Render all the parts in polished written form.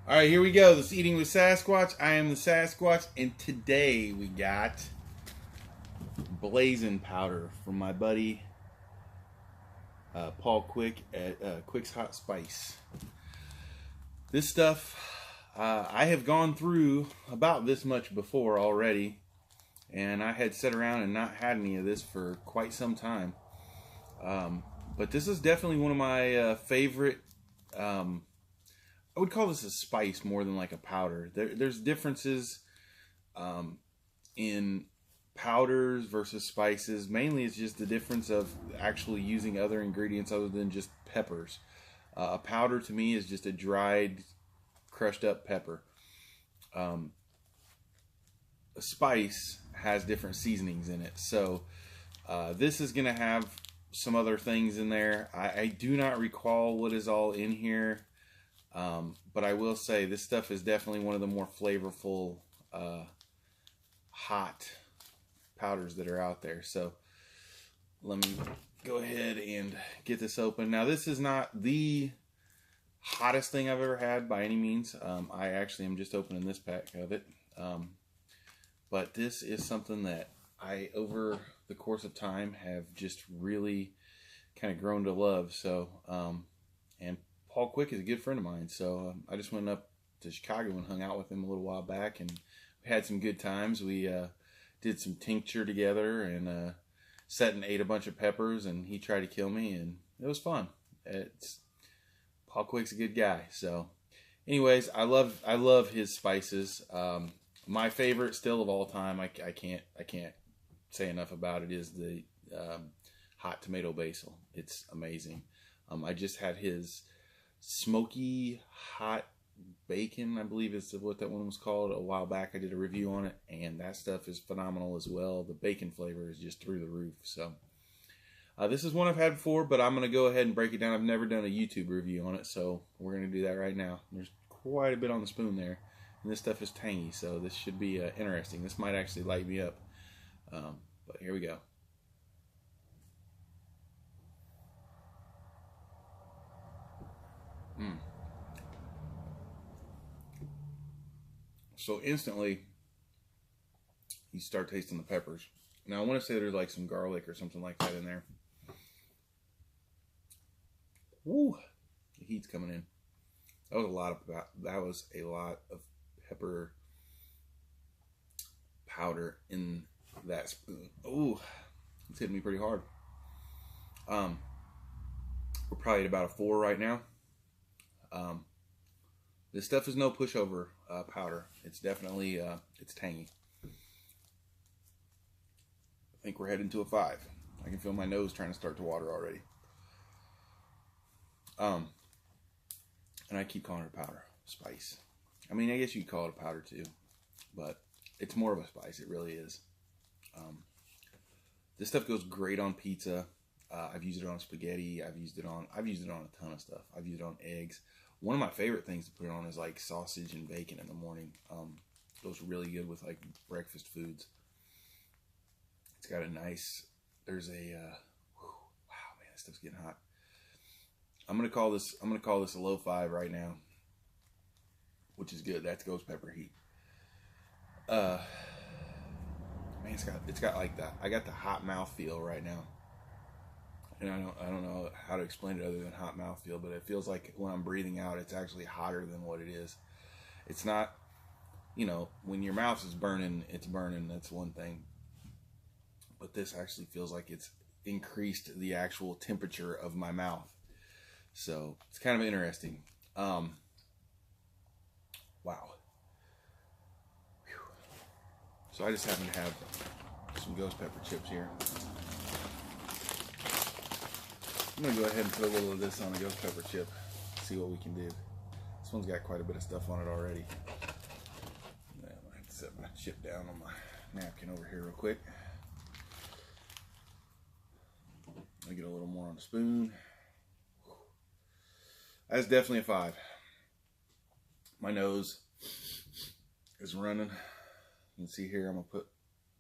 All right, here we go. This is Eating with Sasquatch. I am the Sasquatch, and today we got Blazzin powder from my buddy Paul Quick at Quick's Hot Spice. This stuff, I have gone through about this much before already, and I had sat around and not had any of this for quite some time. But this is definitely one of my favorite. I would call this a spice more than like a powder. There's differences in powders versus spices. Mainly it's just the difference of actually using other ingredients other than just peppers. A powder to me is just a dried, crushed up pepper. A spice has different seasonings in it. So this is going to have some other things in there. I do not recall what is all in here. But I will say this stuff is definitely one of the more flavorful hot powders that are out there. So let me go ahead and get this open. Now this is not the hottest thing I've ever had by any means. I actually am just opening this pack of it. But this is something that I, over the course of time, have just really kind of grown to love. So, and Paul Quick is a good friend of mine, so I just went up to Chicago and hung out with him a little while back, and we had some good times. We did some tincture together and sat and ate a bunch of peppers, and he tried to kill me, and it was fun. Paul Quick's a good guy. So anyways, I love his spices. My favorite still of all time, I can't say enough about it, is the hot tomato basil. It's amazing. I just had his smoky hot bacon, I believe is what that one was called, a while back. I did a review on it, and that stuff is phenomenal as well. The bacon flavor is just through the roof. So this is one I've had before, but I'm going to go ahead and break it down. I've never done a YouTube review on it, so we're going to do that right now. There's quite a bit on the spoon there, and this stuff is tangy, so this should be interesting. This might actually light me up, but here we go. So instantly, you start tasting the peppers. Now I want to say there's like some garlic or something like that in there. Woo! The heat's coming in. That was a lot of pepper powder in that spoon. Ooh, it's hitting me pretty hard. We're probably at about a 4 right now. This stuff is no pushover powder. It's definitely it's tangy. I think we're heading to a 5. I can feel my nose trying to start to water already. And I keep calling it powder, spice. I mean, I guess you could call it a powder too, but it's more of a spice. It really is. This stuff goes great on pizza. I've used it on spaghetti. I've used it on a ton of stuff. I've used it on eggs. One of my favorite things to put it on is like sausage and bacon in the morning. Goes really good with like breakfast foods. It's got a nice, there's a, wow, man, this stuff's getting hot. I'm gonna call this a low 5 right now, which is good. That's ghost pepper heat. Man, it's got like that. I got the hot mouth feel right now. And I don't know how to explain it other than hot mouth feel, but it feels like when I'm breathing out, it's actually hotter than what it is. It's not, you know, when your mouth is burning, it's burning. That's one thing. But this actually feels like it's increased the actual temperature of my mouth. So it's kind of interesting. Wow. Whew. So I just happen to have some ghost pepper chips here. I'm going to go ahead and put a little of this on a ghost pepper chip, see what we can do. This one's got quite a bit of stuff on it already. I'm going to have to set my chip down on my napkin over here real quick. I'll get a little more on the spoon. That's definitely a 5. My nose is running. You can see here, I'm going to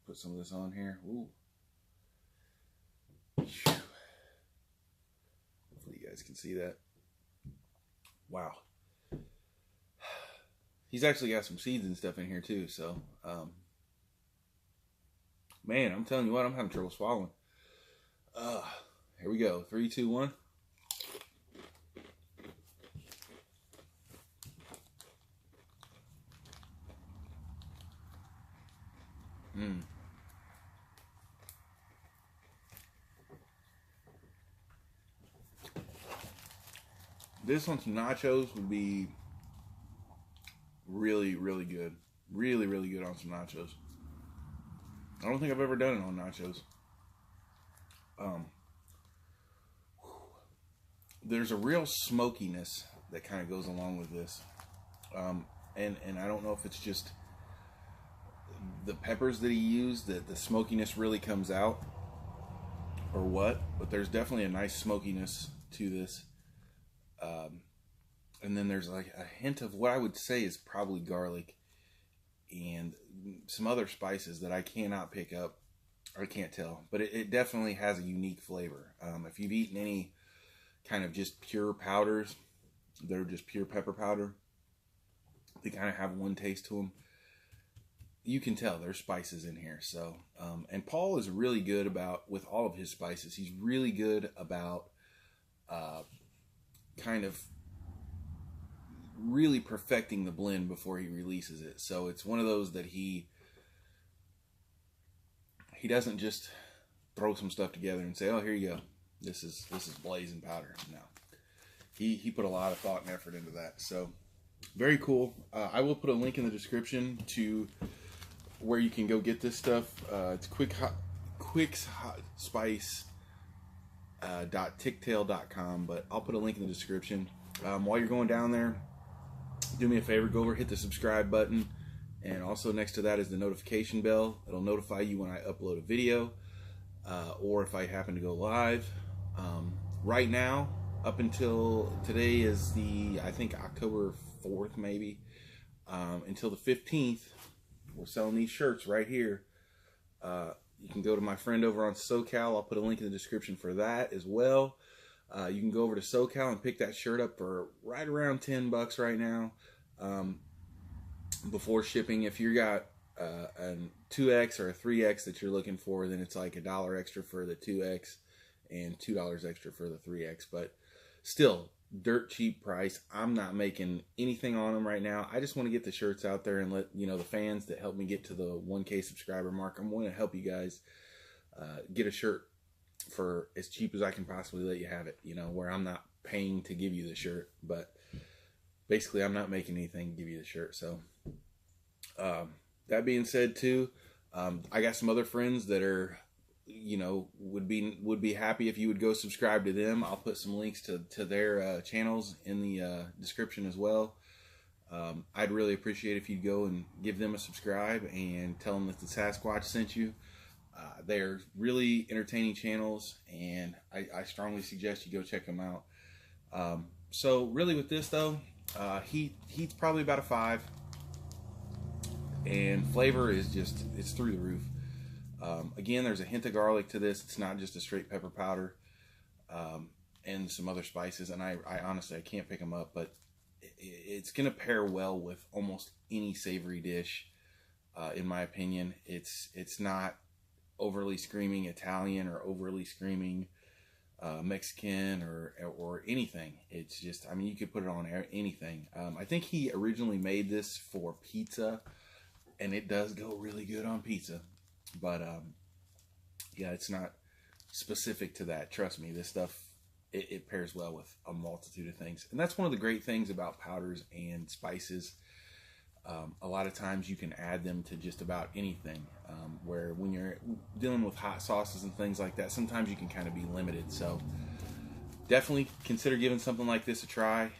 put some of this on here. Ooh. Hopefully you guys can see that. Wow. He's actually got some seeds and stuff in here too. So, man, I'm telling you what, I'm having trouble swallowing. Here we go. 3, 2, 1. This on some nachos would be really, really good. Really, really good on some nachos. I don't think I've ever done it on nachos. There's a real smokiness that kind of goes along with this. And I don't know if it's just the peppers that he used, that the smokiness really comes out, or what, but there's definitely a nice smokiness to this. And then there's like a hint of what I would say is probably garlic and some other spices that I cannot pick up. I can't tell, but it definitely has a unique flavor. If you've eaten any kind of just pure powders, they're just pure pepper powder, they kind of have one taste to them. You can tell there's spices in here. So, and Paul is really good about, with all of his spices, he's really good about kind of really perfecting the blend before he releases it. So it's one of those that he doesn't just throw some stuff together and say, oh, here you go, this is Blazzin powder. No, he put a lot of thought and effort into that. So very cool. I will put a link in the description to where you can go get this stuff. It's quickspice.ticktail.com, but I'll put a link in the description. While you're going down there, do me a favor, go over, hit the subscribe button, and also next to that is the notification bell. It'll notify you when I upload a video, or if I happen to go live. Right now, up until today is I think October 4th maybe, until the 15th, we're selling these shirts right here. You can go to my friend over on SoCal. I'll put a link in the description for that as well. You can go over to SoCal and pick that shirt up for right around $10 right now, before shipping. If you got a 2X or a 3X that you're looking for, then it's like $1 extra for the 2X and $2 extra for the 3X. But still, dirt cheap price. I'm not making anything on them right now. I just want to get the shirts out there and let the fans that help me get to the 1K subscriber mark. I'm going to help you guys get a shirt for as cheap as I can possibly let you have it, where I'm not paying to give you the shirt, but basically I'm not making anything to give you the shirt. So that being said too, I got some other friends that are would be happy if you would go subscribe to them. I'll put some links to their channels in the description as well. I'd really appreciate if you'd go and give them a subscribe and tell them that the Sasquatch sent you. They're really entertaining channels, and I strongly suggest you go check them out. So really with this though, heat's probably about a 5, and flavor is it's through the roof. Again, there's a hint of garlic to this. It's not just a straight pepper powder, and some other spices, and I honestly, I can't pick them up, but it's gonna pair well with almost any savory dish, in my opinion. It's not overly screaming Italian or overly screaming Mexican or anything. It's just, I mean, you could put it on anything. I think he originally made this for pizza, and it does go really good on pizza. But yeah, it's not specific to that. Trust me, this stuff, it pairs well with a multitude of things. And that's one of the great things about powders and spices. A lot of times you can add them to just about anything, where when you're dealing with hot sauces and things like that, sometimes you can kind of be limited. So definitely consider giving something like this a try.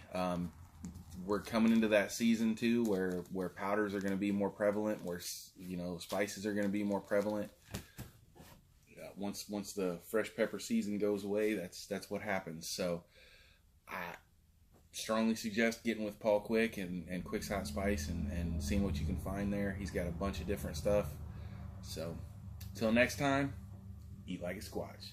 We're coming into that season too, where powders are going to be more prevalent, where spices are going to be more prevalent. Once the fresh pepper season goes away, that's what happens. So I strongly suggest getting with Paul Quick and Quick's Hot Spice and seeing what you can find there. He's got a bunch of different stuff. So, till next time, eat like a squatch.